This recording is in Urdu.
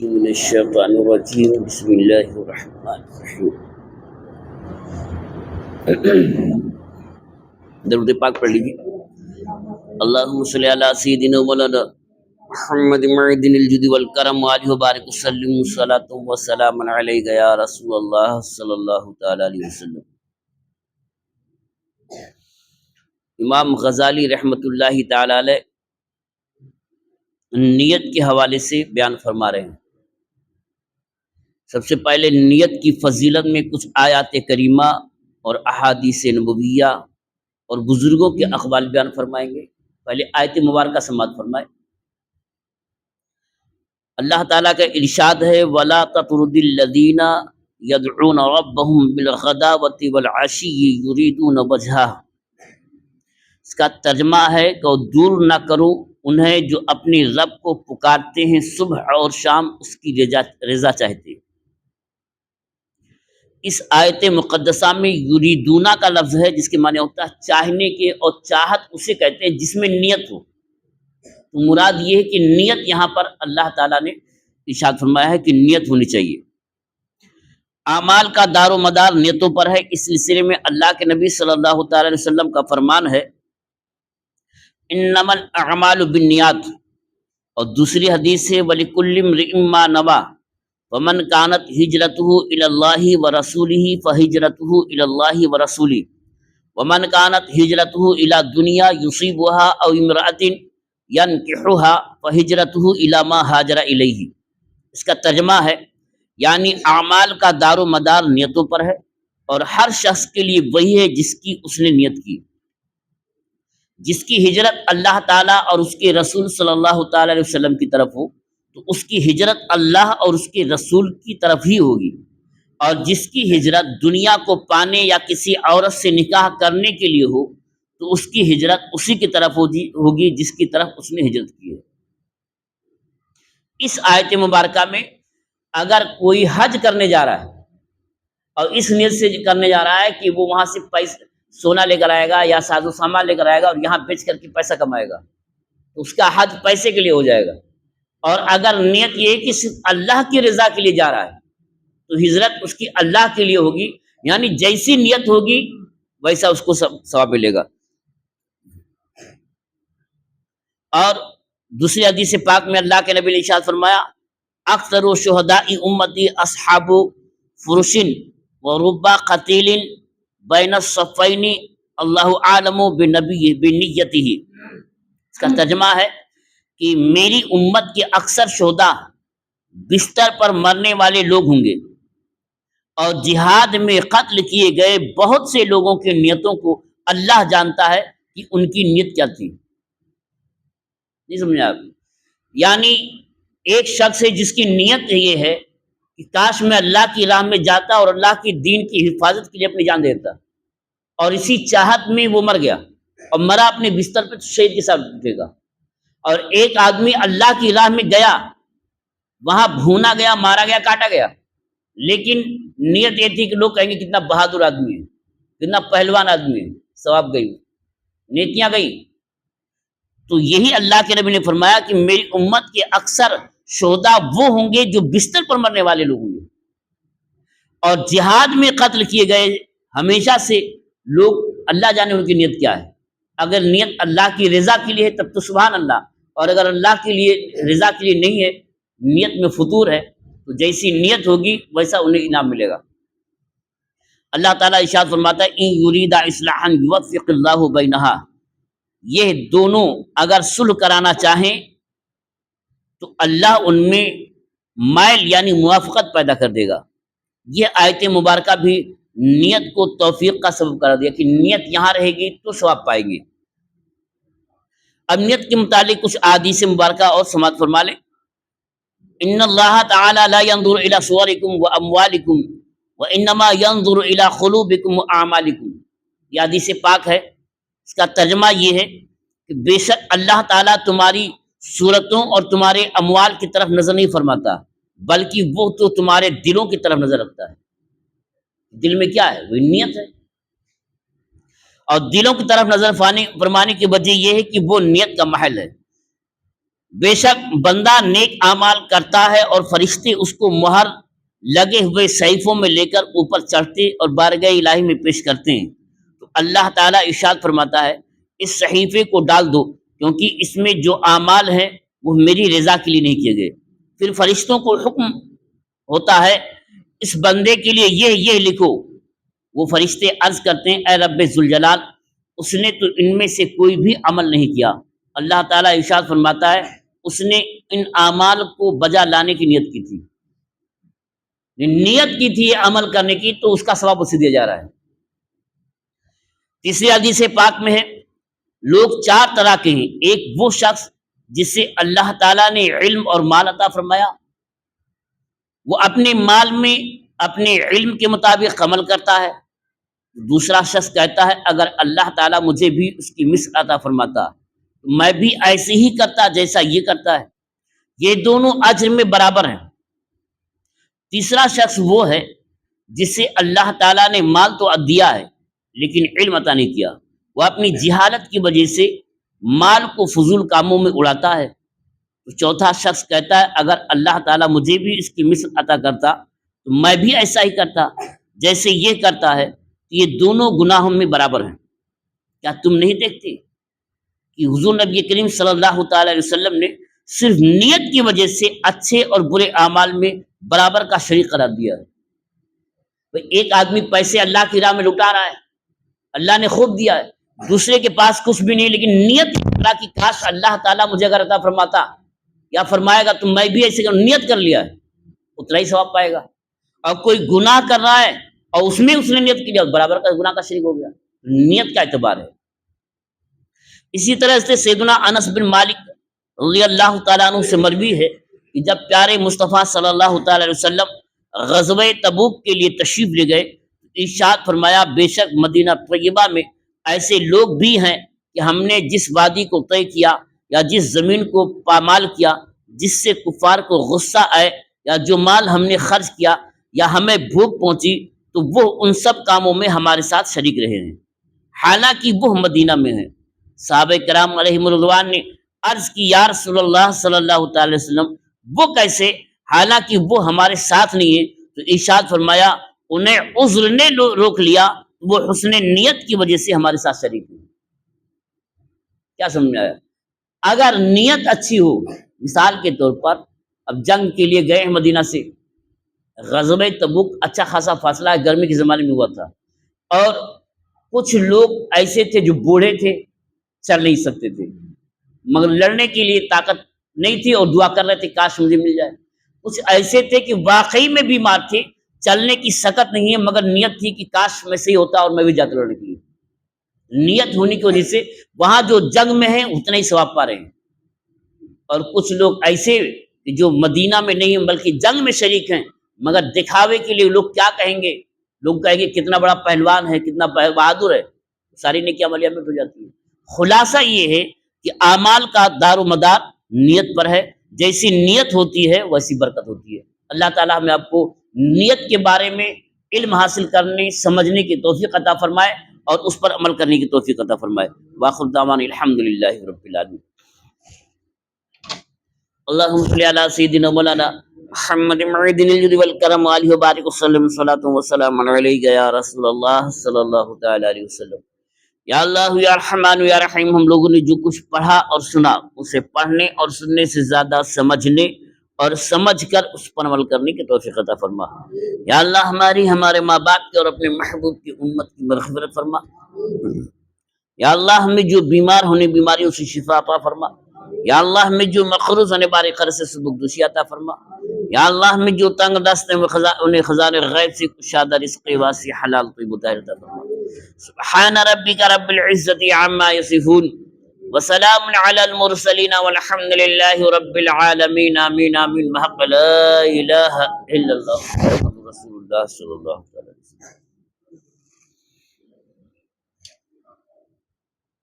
من الشیطان الرجیم بسم اللہ الرحمن الرحیم۔ درود پاک پڑھ لیجیے۔ اللہم صلی علی سیدنا مولانا محمد معدن الجود والکرم وآلہ وبارک وسلم صلاۃ وسلام علیک یا رسول اللہ صلی اللہ تعالی علیہ وسلم۔ امام غزالی رحمۃ اللہ تعالی علیہ نیت کے حوالے سے بیان فرما رہے ہیں۔ سب سے پہلے نیت کی فضیلت میں کچھ آیات کریمہ اور احادیث نبویہ اور بزرگوں کے اقوال بیان فرمائیں گے۔ پہلے آیت مبارکہ سماعت فرمائیں۔ اللہ تعالیٰ کا ارشاد ہے وَلَا تَطْرُدِ الَّذِينَ يَدْعُونَ رَبَّهُمْ بِالْغَدَاوَةِ وَالْعَشِيِّ يُرِيدُونَ وَجْهَهُ۔ اس کا ترجمہ ہے کہ دور نہ کرو انہیں جو اپنی رب کو پکارتے ہیں صبح اور شام اس کی رضا چاہتے ہیں۔ اس آیت مقدسہ میں یریدونا کا لفظ ہے جس کے معنی ہوتا ہے چاہنے کے، اور چاہت اسے کہتے ہیں جس میں نیت ہو۔ تو مراد یہ ہے کہ نیت یہاں پر اللہ تعالیٰ نے ارشاد فرمایا ہے کہ نیت ہونی چاہیے۔ اعمال کا دار و مدار نیتوں پر ہے۔ اس سلسلے میں اللہ کے نبی صلی اللہ تعالی علیہ وسلم کا فرمان ہے انما الاعمال بالنیات، اور دوسری حدیث ہے وَلِكُلِّ امْرِئٍ مَّا نَوَىٰ وَمَنْ كَانَتْ هِجْرَتُهُ إِلَى اللَّهِ وَرَسُولِهِ فَهِجْرَتُهُ إِلَى اللَّهِ وَرَسُولِهِ وَمَنْ كَانَتْ هِجْرَتُهُ إِلَى دُنْيَا يُصِيبُهَا أَوْ امْرَأَةٍ يَنكِحُهَا فَهِجْرَتُهُ إِلَى مَا هَاجَرَ إِلَيْهِ۔ اس کا ترجمہ ہے یعنی اعمال کا دار و مدار نیتوں پر ہے، اور ہر شخص کے لیے وہی ہے جس کی اس نے نیت کی۔ جس کی ہجرت اللہ تعالیٰ اور اس کے رسول صلی اللہ تعالی علیہ وسلم کی طرف ہو تو اس کی ہجرت اللہ اور اس کے رسول کی طرف ہی ہوگی، اور جس کی ہجرت دنیا کو پانے یا کسی عورت سے نکاح کرنے کے لیے ہو تو اس کی ہجرت اسی کی طرف ہوگی جس کی طرف اس نے ہجرت کی ہے۔ اس آیت مبارکہ میں اگر کوئی حج کرنے جا رہا ہے اور اس نیت سے کرنے جا رہا ہے کہ وہ وہاں سے پیسے سونا لے کر آئے گا یا ساز و سامان لے کر آئے گا اور یہاں بیچ کر کے پیسہ کمائے گا تو اس کا حج پیسے کے لیے ہو جائے گا۔ اور اگر نیت یہ ہے کہ صرف اللہ کی رضا کے لیے جا رہا ہے تو ہجرت اس کی اللہ کے لیے ہوگی، یعنی جیسی نیت ہوگی ویسا اس کو ثواب ملے گا۔ اور دوسری حدیث پاک میں اللہ کے نبی نے ارشاد فرمایا اکثر شہداء امتی اصحاب فرش ورب قتیل بین الصفین اللہ عالم بنیتہ۔ اس کا ترجمہ ہے کہ میری امت کے اکثر شہداء بستر پر مرنے والے لوگ ہوں گے، اور جہاد میں قتل کیے گئے بہت سے لوگوں کی نیتوں کو اللہ جانتا ہے کہ ان کی نیت کیا تھی۔ نہیں سمجھا آپ؟ یعنی ایک شخص ہے جس کی نیت یہ ہے کہ کاش میں اللہ کی راہ میں جاتا اور اللہ کی دین کی حفاظت کے لیے اپنی جان دیتا، اور اسی چاہت میں وہ مر گیا اور مرا اپنے بستر پہ شہید کے ساتھ اٹھے گا۔ اور ایک آدمی اللہ کی راہ میں گیا، وہاں بھونا گیا، مارا گیا، کاٹا گیا، لیکن نیت یہ تھی کہ لوگ کہیں گے کتنا بہادر آدمی ہے، کتنا پہلوان آدمی ہے، ثواب گئی، نیکیاں گئی۔ تو یہی اللہ کے نبی نے فرمایا کہ میری امت کے اکثر شہداء وہ ہوں گے جو بستر پر مرنے والے لوگ ہوں گے، اور جہاد میں قتل کیے گئے ہمیشہ سے لوگ اللہ جانے ان کی نیت کیا ہے۔ اگر نیت اللہ کی رضا کے لیے ہے تب تو سبحان اللہ، اور اگر اللہ کے لیے رضا کے لیے نہیں ہے، نیت میں فطور ہے، تو جیسی نیت ہوگی ویسا انہیں انعام ملے گا۔ اللہ تعالیٰ ارشاد فرماتا ہے ان یریدا اصلاحا یوفق اللہ بینہا، یہ دونوں اگر صلح کرانا چاہیں تو اللہ ان میں مائل یعنی موافقت پیدا کر دے گا۔ یہ آیت مبارکہ بھی نیت کو توفیق کا سبب قرار دیا کہ نیت یہاں رہے گی تو ثواب پائیں گے۔ اب نیت کے متعلق کچھ احادیث مبارکہ اور سماعت فرما لیں۔ ان اللہ تعالی لا ينظر الى صورکم واموالکم وانما ينظر الى قلوبکم واعمالکم۔ یہ حدیث پاک ہے، اس کا ترجمہ یہ ہے کہ بے شک اللہ تعالیٰ تمہاری صورتوں اور تمہارے اموال کی طرف نظر نہیں فرماتا، بلکہ وہ تو تمہارے دلوں کی طرف نظر رکھتا ہے۔ دل میں کیا ہے؟ وہ نیت ہے، اور دلوں کی طرف نظر فرمانے کی وجہ یہ ہے کہ وہ نیت کا محل ہے۔ بے شک بندہ نیک اعمال کرتا ہے اور فرشتے اس کو مہر لگے ہوئے صحیفوں میں لے کر اوپر چڑھتے اور بارگاہ الہی میں پیش کرتے ہیں، تو اللہ تعالیٰ ارشاد فرماتا ہے اس صحیفے کو ڈال دو، کیونکہ اس میں جو اعمال ہیں وہ میری رضا کے لیے نہیں کیے گئے۔ پھر فرشتوں کو حکم ہوتا ہے اس بندے کے لیے یہ لکھو۔ وہ فرشتے عرض کرتے ہیں اے رب ذوالجلال، اس نے تو ان میں سے کوئی بھی عمل نہیں کیا۔ اللہ تعالیٰ ارشاد فرماتا ہے اس نے ان اعمال کو بجا لانے کی نیت کی تھی، نیت کی تھی عمل کرنے کی، تو اس کا ثواب اسے دیا جا رہا ہے۔ تیسری حدیث پاک میں ہے لوگ چار طرح کے ہیں، ایک وہ شخص جسے اللہ تعالیٰ نے علم اور مال عطا فرمایا، وہ اپنے مال میں اپنے علم کے مطابق عمل کرتا ہے۔ دوسرا شخص کہتا ہے اگر اللہ تعالیٰ مجھے بھی اس کی مثل عطا فرماتا تو میں بھی ایسے ہی کرتا جیسا یہ کرتا ہے، یہ دونوں اجر میں برابر ہیں۔ تیسرا شخص وہ ہے جسے اللہ تعالیٰ نے مال تو دیا ہے لیکن علم عطا نہیں کیا، وہ اپنی جہالت کی وجہ سے مال کو فضول کاموں میں اڑاتا ہے۔ تو چوتھا شخص کہتا ہے اگر اللہ تعالیٰ مجھے بھی اس کی مثل عطا کرتا تو میں بھی ایسا ہی کرتا جیسے یہ کرتا ہے، یہ دونوں گناہوں میں برابر ہیں۔ کیا تم نہیں دیکھتے کہ حضور نبی کریم صلی اللہ تعالی علیہ وسلم نے صرف نیت کی وجہ سے اچھے اور برے اعمال میں برابر کا شریک قرار دیا ہے۔ ایک آدمی پیسے اللہ کی راہ میں لٹا رہا ہے، اللہ نے خوب دیا ہے، دوسرے کے پاس کچھ بھی نہیں، لیکن نیت اللہ کی کاش اللہ تعالیٰ مجھے اگر عطا فرماتا یا فرمائے گا تو میں بھی ایسے نیت کر لیا ہے، اتنا ہی ثواب پائے گا۔ اور کوئی گناہ کر رہا ہے اور اس میں اس نے نیت کی برابر کا گناہ کا شریک ہو گیا، نیت کا اعتبار ہے۔ اسی طرح سے سیدنا انس بن مالک رضی اللہ تعالیٰ عنہ سے مروی ہے کہ جب پیارے مصطفیٰ صلی اللہ تعالی علیہ وسلم غزوہ تبوک کے لیے تشریف لے گئے، ارشاد فرمایا بے شک مدینہ طیبہ میں ایسے لوگ بھی ہیں کہ ہم نے جس وادی کو طے کیا یا جس زمین کو پامال کیا جس سے کفار کو غصہ آئے، یا جو مال ہم نے خرچ کیا یا ہمیں بھوک پہنچی، تو وہ ان سب کاموں میں ہمارے ساتھ شریک رہے ہیں، حالانکہ وہ مدینہ میں ہیں۔ صحابہ کرام علیہم رضوان نے عرض کی یا رسول اللہ صلی اللہ تعالی وسلم وہ کیسے حالانکہ وہ ہمارے ساتھ نہیں ہے؟ تو ارشاد فرمایا انہیں عذر نے روک لیا، وہ حسن نیت کی وجہ سے ہمارے ساتھ شریک ہیں۔ کیا سمجھ آیا؟ اگر نیت اچھی ہو، مثال کے طور پر اب جنگ کے لیے گئے ہیں مدینہ سے، غزوہ تبوک اچھا خاصا فاصلہ ہے، گرمی کے زمانے میں ہوا تھا، اور کچھ لوگ ایسے تھے جو بوڑھے تھے، چل نہیں سکتے تھے، مگر لڑنے کے لیے طاقت نہیں تھی اور دعا کر رہے تھے کاش مجھے مل جائے۔ کچھ ایسے تھے کہ واقعی میں بیمار تھے، چلنے کی سکت نہیں ہے، مگر نیت تھی کہ کاش میں صحیح ہوتا اور میں بھی جاتا لڑنے کے لیے۔ نیت ہونے کی وجہ سے وہاں جو جنگ میں ہیں اتنا ہی ثواب پا رہے ہیں۔ اور کچھ لوگ ایسے جو مدینہ میں نہیں ہیں بلکہ جنگ میں شریک ہیں، مگر دکھاوے کے لیے لوگ کیا کہیں گے، لوگ کہیں گے کتنا بڑا پہلوان ہے، کتنا بہادر ہے، ساری نیکی عملیہ میں ہو جاتی ہے۔ خلاصہ یہ ہے کہ اعمال کا دار و مدار نیت پر ہے، جیسی نیت ہوتی ہے ویسی برکت ہوتی ہے۔ اللہ تعالیٰ ہمیں آپ کو نیت کے بارے میں علم حاصل کرنے سمجھنے کی توفیق عطا فرمائے اور اس پر عمل کرنے کی توفیق عطا فرمائے۔ وآخر دعوانا الحمدللہ رب العالمین۔ اللہم صلی علی سیدنا مولانا محمد معدن الجود والکرم آلہ وبارک وسلم صلاۃ وسلام علیک یا رسول اللہ صلی اللہ تعالی علیہ وسلم۔ یا اللہ یا رحمان یا رحیم، ہم لوگوں نے جو کچھ پڑھا اور سنا اسے پڑھنے اور سننے سے زیادہ سمجھنے اور سمجھ کر اس پر عمل کرنے کی توفیق عطا فرما۔ یا اللہ ہماری، ہمارے ماں باپ کی اور اپنے محبوب کی امت کی مغفرت فرما۔ یا اللہ ہمیں جو بیمار ہونے بیماریوں سے شفا عطا فرما۔ یا اللہ ہمیں جو مقروض ہونے بارے قرض سے سبکدوشی عطا فرما۔ یا اللہ ہمیں جو تنگ دست ہیں انہیں خزانہ غیب سے کشادہ رزق واسع حلال طیب طاہر عطا فرما۔ سبحان ربک رب العزة عما یصفون وسلام علی المرسلین والحمد للہ رب العالمین۔ آمین آمین بحق لا الہ الا اللہ محمد رسول اللہ صلی اللہ علیہ وسلم۔